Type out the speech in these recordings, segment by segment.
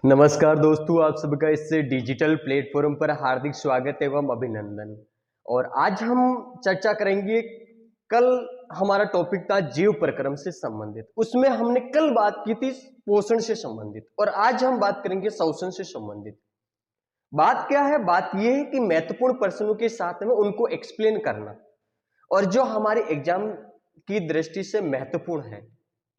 नमस्कार दोस्तों, आप सबका इस डिजिटल प्लेटफॉर्म पर हार्दिक स्वागत एवं अभिनंदन। और आज हम चर्चा करेंगे। कल हमारा टॉपिक था जीव प्रक्रम से संबंधित। उसमें हमने कल बात की थी पोषण से संबंधित, और आज हम बात करेंगे श्वसन से संबंधित। बात क्या है? बात यह है कि महत्वपूर्ण प्रश्नों के साथ में उनको एक्सप्लेन करना, और जो हमारे एग्जाम की दृष्टि से महत्वपूर्ण है।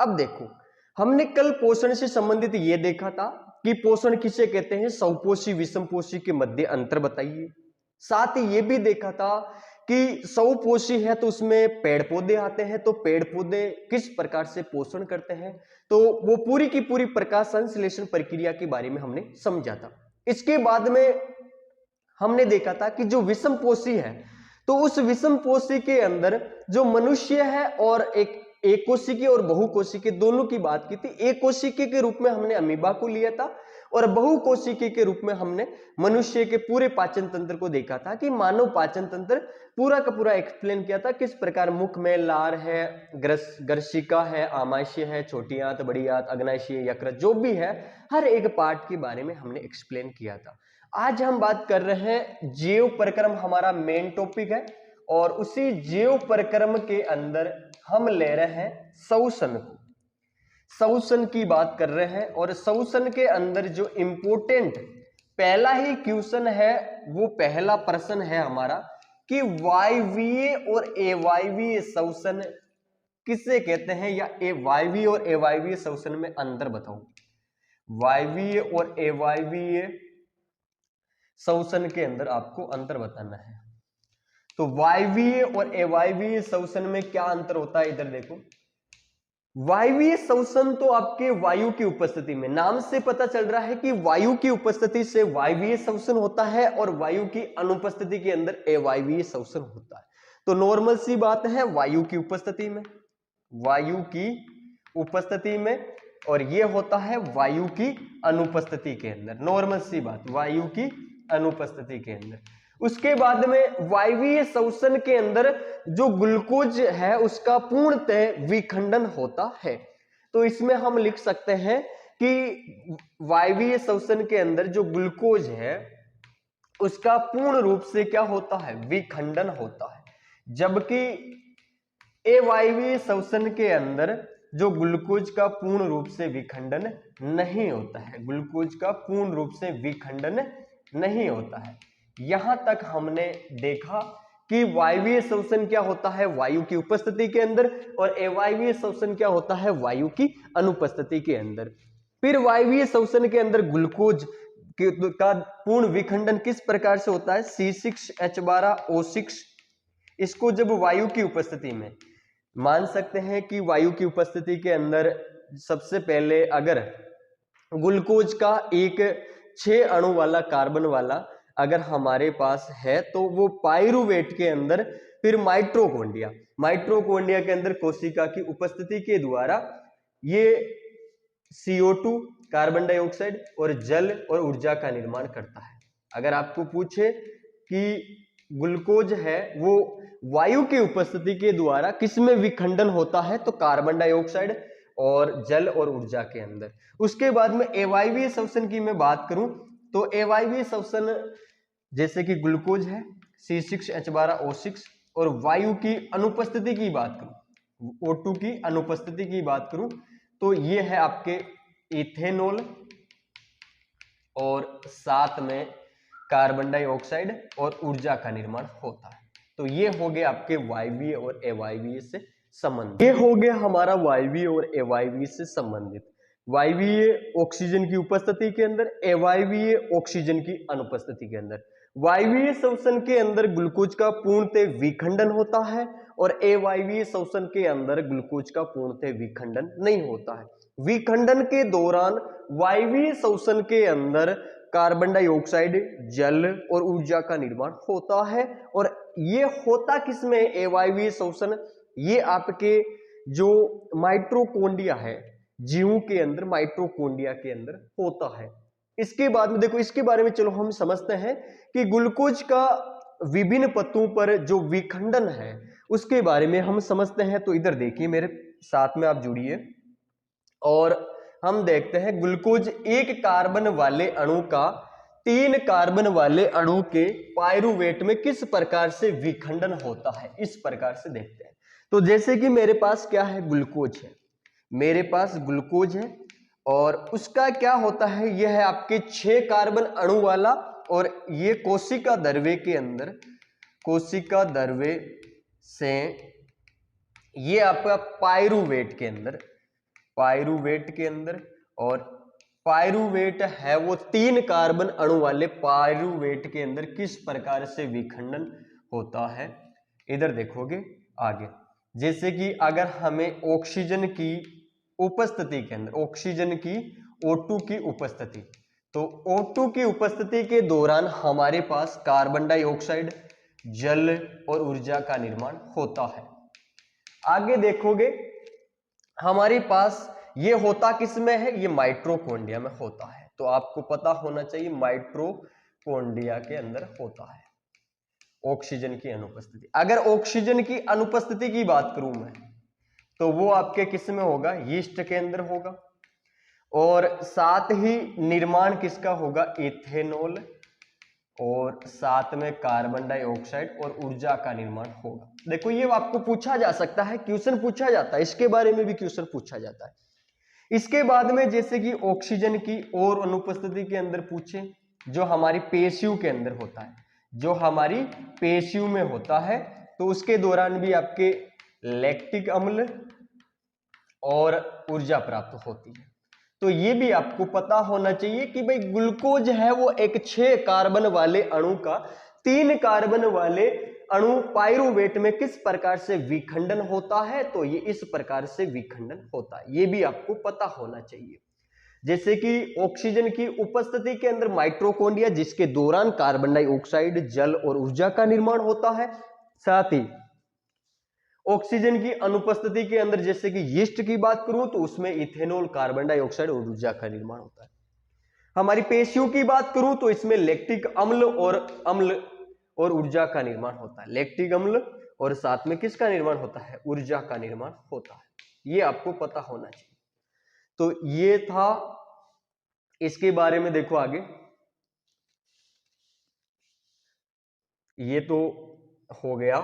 अब देखो, हमने कल पोषण से संबंधित यह देखा था कि पोषण किसे कहते हैं, स्वपोषी विषमपोषी के मध्य अंतर बताइए। साथ ही यह भी देखा था कि स्वपोषी है तो उसमें पेड़ पौधे आते हैं, तो पेड़ पौधे किस प्रकार से पोषण करते हैं, तो वो पूरी की पूरी प्रकाश संश्लेषण प्रक्रिया के बारे में हमने समझा था। इसके बाद में हमने देखा था कि जो विषमपोषी है, तो उस विषमपोषी के अंदर जो मनुष्य है और एक कोशिकीय और बहुकोशिकीय दोनों की बात की थी। एक कोशिकीय के रूप में हमने अमीबा को लिया था, और बहुकोशिकीय के रूप में हमने मनुष्य के पूरे पाचन तंत्र को देखा था कि मानव पाचन तंत्र पूरा का पूरा एक्सप्लेन किया था। किस प्रकार मुख में लार है, ग्रसिका है, आमाशय है, छोटी आंत, बड़ी आंत, अग्नाशय, यकृत, जो भी है हर एक पार्ट के बारे में हमने एक्सप्लेन किया था। आज हम बात कर रहे हैं जीव प्रक्रम, हमारा मेन टॉपिक है, और उसी जीव प्रक्रम के अंदर हम ले रहे हैं श्वसन को। श्वसन की बात कर रहे हैं, और श्वसन के अंदर जो इंपोर्टेंट पहला ही क्वेश्चन है, वो पहला प्रश्न है हमारा कि वायवीय और अवायवीय श्वसन किसे कहते हैं, या वायवीय और अवायवीय श्वसन में अंतर बताओ। वायवीय और अवायवीय श्वसन के अंदर आपको अंतर बताना है। तो वायवीय और अवायवीय श्वसन में क्या अंतर होता है, इधर देखो। वायवीय श्वसन तो आपके वायु की उपस्थिति में, नाम से पता चल रहा है कि वायु की उपस्थिति से वायवीय श्वसन होता है, और वायु की अनुपस्थिति के अंदर अवायवीय श्वसन होता है। तो नॉर्मल सी बात है, वायु की उपस्थिति में, वायु की उपस्थिति में, और यह होता है वायु की अनुपस्थिति के अंदर। नॉर्मल सी बात, वायु की अनुपस्थिति के अंदर। उसके बाद में वायवीय श्वसन के अंदर जो ग्लूकोज है उसका पूर्णतः विखंडन होता है। तो इसमें हम लिख सकते हैं कि वायवीय श्वसन के अंदर जो ग्लूकोज है उसका पूर्ण रूप से क्या होता है, विखंडन होता है। जबकि अवायवीय श्वसन के अंदर जो ग्लूकोज का पूर्ण रूप से विखंडन नहीं होता है, ग्लूकोज का पूर्ण रूप से विखंडन नहीं होता है। यहां तक हमने देखा कि वायवीय श्वसन क्या होता है, वायु की उपस्थिति के अंदर, और अवायवीय श्वसन क्या होता है, वायु की अनुपस्थिति के अंदर। फिर वायवीय श्वसन के अंदर ग्लूकोज का पूर्ण विखंडन किस प्रकार से होता है, C6H12O6। इसको जब वायु की उपस्थिति में मान सकते हैं कि वायु की उपस्थिति के अंदर सबसे पहले अगर ग्लूकोज का एक 6 अणु वाला कार्बन वाला अगर हमारे पास है, तो वो पाइरुवेट के अंदर फिर माइट्रोकॉन्ड्रिया के अंदर कोशिका की उपस्थिति के द्वारा ये CO2 कार्बन डाइऑक्साइड और जल और ऊर्जा का निर्माण करता है। अगर आपको पूछे कि ग्लूकोज है वो वायु की उपस्थिति के द्वारा किसमें विखंडन होता है, तो कार्बन डाइऑक्साइड और जल और ऊर्जा के अंदर। उसके बाद में अवायवीय श्वसन की मैं बात करूं, तो अवायवीय श्वसन जैसे कि ग्लूकोज है C6H12O6, और वायु की अनुपस्थिति की बात करूं, O2 की अनुपस्थिति की बात करूं, तो ये है आपके इथेनॉल, और साथ में कार्बन डाइऑक्साइड और ऊर्जा का निर्माण होता है। तो ये हो गए आपके वायवीय और अवायवीय से संबंधित। ये हो गया हमारा वायवीय और अवायवीय से संबंधित। वायवीय ऑक्सीजन की उपस्थिति के अंदर, अवायवीय ऑक्सीजन की अनुपस्थिति के अंदर। वायवीय श्वसन के अंदर ग्लूकोज का पूर्णतः विखंडन होता है, और अवायवीय श्वसन के अंदर ग्लूकोज का पूर्णतः विखंडन नहीं होता है। विखंडन के दौरान वायवीय श्वसन के अंदर कार्बन डाइऑक्साइड, जल और ऊर्जा का निर्माण होता है। और ये होता किसमें, अवायवीय श्वसन, ये आपके जो माइट्रोकॉन्ड्रिया है, जीवों के अंदर माइट्रोकॉन्ड्रिया के अंदर होता है। इसके बाद में देखो, इसके बारे में चलो हम समझते हैं कि ग्लूकोज का विभिन्न पत्तों पर जो विखंडन है उसके बारे में हम समझते हैं। तो इधर देखिए, मेरे साथ में आप जुड़िए, और हम देखते हैं ग्लूकोज एक कार्बन वाले अणु का 3 कार्बन वाले अणु के पाइरुवेट में किस प्रकार से विखंडन होता है, इस प्रकार से देखते हैं। तो जैसे कि मेरे पास क्या है, ग्लूकोज है, मेरे पास ग्लूकोज है और उसका क्या होता है, यह है आपके 6 कार्बन अणु वाला और ये कोशिका द्रव्य के अंदर, कोशिका द्रव्य से ये आपका पाइरुवेट के अंदर, पाइरुवेट के अंदर, और पाइरुवेट है वो 3 कार्बन अणु वाले पाइरुवेट के अंदर किस प्रकार से विखंडन होता है। इधर देखोगे आगे, जैसे कि अगर हमें ऑक्सीजन की उपस्थिति के अंदर, ऑक्सीजन की O2 की उपस्थिति, तो O2 की उपस्थिति के दौरान हमारे पास कार्बन डाइऑक्साइड, जल और ऊर्जा का निर्माण होता है। आगे देखोगे हमारे पास ये होता किसमें है, ये माइटोकॉन्ड्रिया में होता है। तो आपको पता होना चाहिए माइटोकॉन्ड्रिया के अंदर होता है ऑक्सीजन की अनुपस्थिति। अगर ऑक्सीजन की अनुपस्थिति की बात करूं मैं, तो वो आपके किस में होगा, यीस्ट के अंदर होगा, और साथ ही निर्माण किसका होगा, इथेनॉल, और साथ में कार्बन डाइऑक्साइड और ऊर्जा का निर्माण होगा। देखो ये आपको पूछा जा सकता है, क्वेश्चन पूछा जाता है, इसके बारे में भी क्वेश्चन पूछा जाता है। इसके बाद में जैसे कि ऑक्सीजन की और अनुपस्थिति के अंदर पूछे, जो हमारी पेशियों के अंदर होता है, जो हमारी पेशियों में होता है, तो उसके दौरान भी आपके लैक्टिक अम्ल और ऊर्जा प्राप्त होती है। तो ये भी आपको पता होना चाहिए कि भाई ग्लूकोज है वो एक 6 कार्बन वाले अणु का 3 कार्बन वाले अणु पाइरुवेट में किस प्रकार से विखंडन होता है, तो ये इस प्रकार से विखंडन होता है, ये भी आपको पता होना चाहिए। जैसे कि ऑक्सीजन की उपस्थिति के अंदर माइटोकॉन्ड्रिया, जिसके दौरान कार्बन डाइऑक्साइड, जल और ऊर्जा का निर्माण होता है। साथ ही ऑक्सीजन की अनुपस्थिति के अंदर जैसे कि यीस्ट की बात करूं तो उसमें इथेनॉल, कार्बन डाइऑक्साइड और ऊर्जा का निर्माण होता है। हमारी पेशियों की बात करूं तो इसमें लैक्टिक अम्ल और ऊर्जा का निर्माण होता है। लैक्टिक अम्ल और साथ में किसका निर्माण होता है, ऊर्जा का निर्माण होता है। ये आपको पता होना चाहिए। तो ये था, इसके बारे में देखो आगे, ये तो हो गया।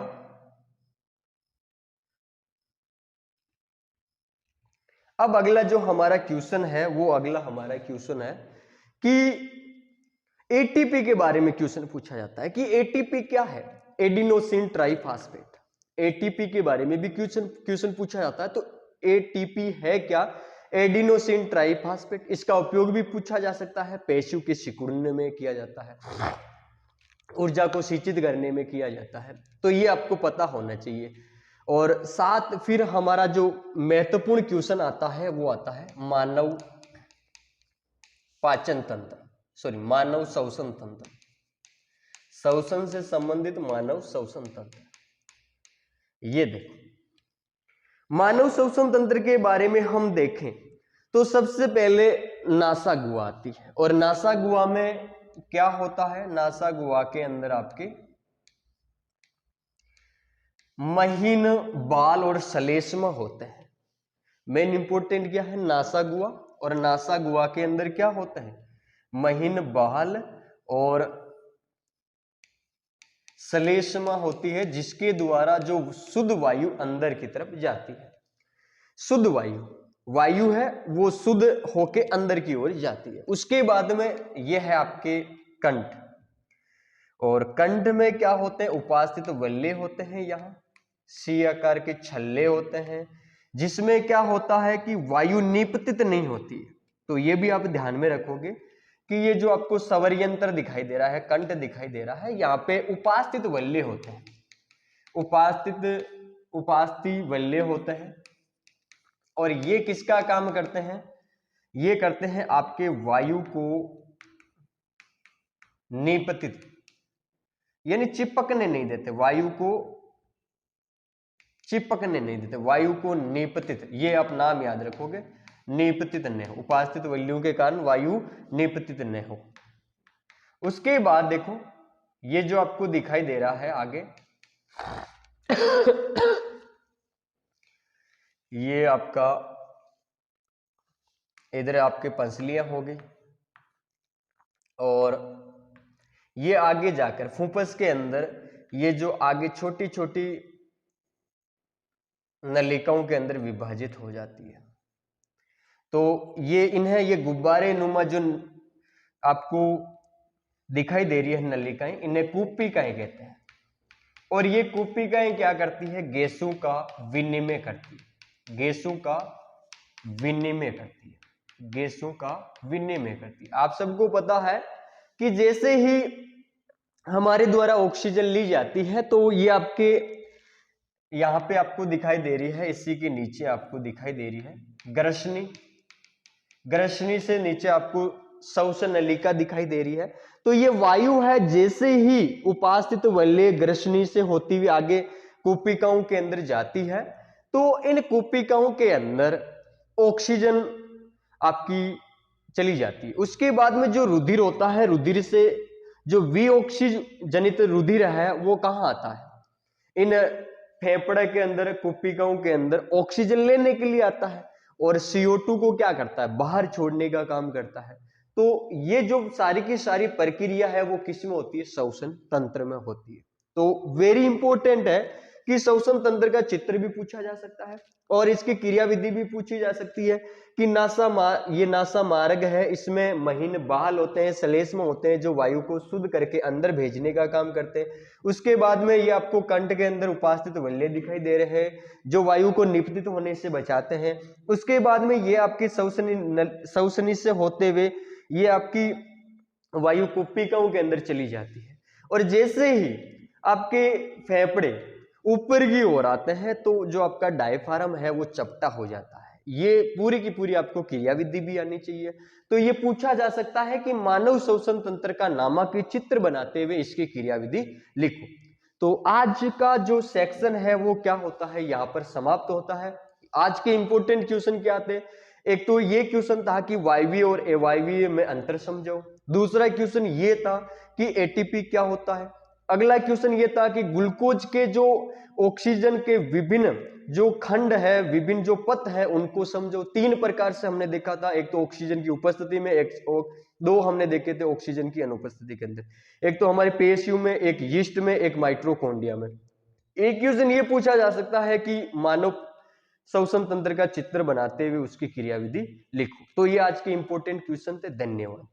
अब अगला जो हमारा क्वेश्चन है, वो अगला हमारा क्वेश्चन है कि एटीपी के बारे में क्वेश्चन पूछा जाता है कि एटीपी क्या है, एडिनोसिन ट्राइफॉस्फेट। एटीपी के बारे में भी क्वेश्चन पूछा जाता है। तो एटीपी है क्या, एडिनोसिन ट्राइफॉस्फेट। इसका उपयोग भी पूछा जा सकता है, पेशियों के सिकुड़ने में किया जाता है, ऊर्जा को सिंचित करने में किया जाता है। तो ये आपको पता होना चाहिए। और साथ फिर हमारा जो महत्वपूर्ण क्वेश्चन आता है वो आता है मानव पाचन तंत्र, सॉरी मानव श्वसन तंत्र, श्वसन से संबंधित मानव श्वसन तंत्र। ये देखो, मानव श्वसन तंत्र के बारे में हम देखें तो सबसे पहले नासा गुहा आती है। और नासा गुहा में क्या होता है, नासा गुहा के अंदर आपके महीन बाल और श्लेष्मा होते हैं। मेन इंपोर्टेंट क्या है, नासा गुहा। और नासा गुहा के अंदर क्या होता है, महीन बाल और श्लेष्मा होती है, जिसके द्वारा जो शुद्ध वायु अंदर की तरफ जाती है। शुद्ध वायु है वो शुद्ध होके अंदर की ओर जाती है। उसके बाद में यह है आपके कंठ, और कंठ में क्या होते हैं, उपास्थित वल्ले होते हैं, यहाँ सी आकार के छल्ले होते हैं, जिसमें क्या होता है कि वायु निपतित नहीं होती है। तो ये भी आप ध्यान में रखोगे कि ये जो आपको स्वर यंत्र दिखाई दे रहा है, कंठ दिखाई दे रहा है, यहाँ पे उपास्थित वल्ले होते हैं, उपास्थि वल्ले होते हैं। और ये किसका काम करते हैं, ये करते हैं आपके वायु को निपतित, यानी चिपकने नहीं देते, वायु को चिपकने नहीं देते, वायु को निपतित। ये आप नाम याद रखोगे, निपतित न हो, उपास्थित वल्लियों के कारण वायु निपतित न हो। उसके बाद देखो ये जो आपको दिखाई दे रहा है आगे ये आपका इधर आपके पंसलियां हो गई, और ये आगे जाकर फूफस के अंदर ये जो आगे छोटी छोटी नलिकाओं के अंदर विभाजित हो जाती है। तो ये गुब्बारे नुमा जो आपको दिखाई दे रही है नलिकाएं, इन्हें कूपिकाएं कहते हैं। और ये कूपिकाएं क्या करती है, गैसों का विनिमय करती है, गैसों का विनिमय करती है, गैसों का विनिमय करती है। आप सबको पता है कि जैसे ही हमारे द्वारा ऑक्सीजन ली जाती है तो ये आपके यहां पे आपको दिखाई दे रही है, इसी के नीचे आपको दिखाई दे रही है ग्रसनी, ग्रसनी से नीचे आपको श्वसन नलिका दिखाई दे रही है। तो ये वायु है, जैसे ही उपास्थित वलय ग्रसनी से होती हुई आगे कूपिकाओं के अंदर जाती है, तो इन कूपिकाओं के अंदर ऑक्सीजन आपकी चली जाती है। उसके बाद में जो रुधिर होता है, रुधिर से जो विऑक्सीजनित रुधिर है वो कहां आता है, इन फेफड़े के अंदर, कूपिकाओं के अंदर ऑक्सीजन लेने के लिए आता है, और CO2 को क्या करता है, बाहर छोड़ने का काम करता है। तो ये जो सारी की सारी प्रक्रिया है वो किस में होती है, श्वसन तंत्र में होती है। तो वेरी इंपॉर्टेंट है कि श्वसन तंत्र का चित्र भी पूछा जा सकता है, और इसकी क्रियाविधि भी पूछी जा सकती है कि ये नासा मार्ग है, इसमें महीन बाल होते हैं, श्लेष्म होते हैं, जो वायु को शुद्ध करके अंदर भेजने का काम करते हैं। उसके बाद में ये आपको कंठ के अंदर उपास्थित वल्ले दिखाई दे रहे हैं, जो वायु को निपतित होने से बचाते हैं। उसके बाद में ये आपकी श्वसनी से होते हुए ये आपकी वायु कूपिकाओं के अंदर चली जाती है, और जैसे ही आपके फेफड़े ऊपर की ओर आते हैं तो जो आपका डायफ्राम है वो चपटा हो जाता है। ये पूरी की पूरी आपको क्रियाविधि भी आनी चाहिए। तो ये पूछा जा सकता है कि मानव श्वसन तंत्र का नामक चित्र बनाते हुए इसकी क्रियाविधि लिखो। तो आज का जो सेक्शन है वो क्या होता है, यहाँ पर समाप्त होता है। आज के इंपॉर्टेंट क्वेश्चन क्या थे, एक तो ये क्वेश्चन था कि वायवीय और अवायवीय में अंतर समझो। दूसरा क्वेश्चन ये था कि एटीपी क्या होता है। अगला क्वेश्चन ये था कि ग्लूकोज के जो ऑक्सीजन के विभिन्न जो खंड है, विभिन्न जो पथ है, उनको समझो। 3 प्रकार से हमने देखा था, एक तो ऑक्सीजन की उपस्थिति में, एक दो हमने देखे थे ऑक्सीजन की अनुपस्थिति के अंदर। एक तो हमारे पेशियों में, एक यीस्ट में, एक माइटोकॉन्ड्रिया में। एक क्वेश्चन ये पूछा जा सकता है कि मानव श्वसन तंत्र का चित्र बनाते हुए उसकी क्रियाविधि लिखो। तो ये आज के इंपॉर्टेंट क्वेश्चन थे। धन्यवाद।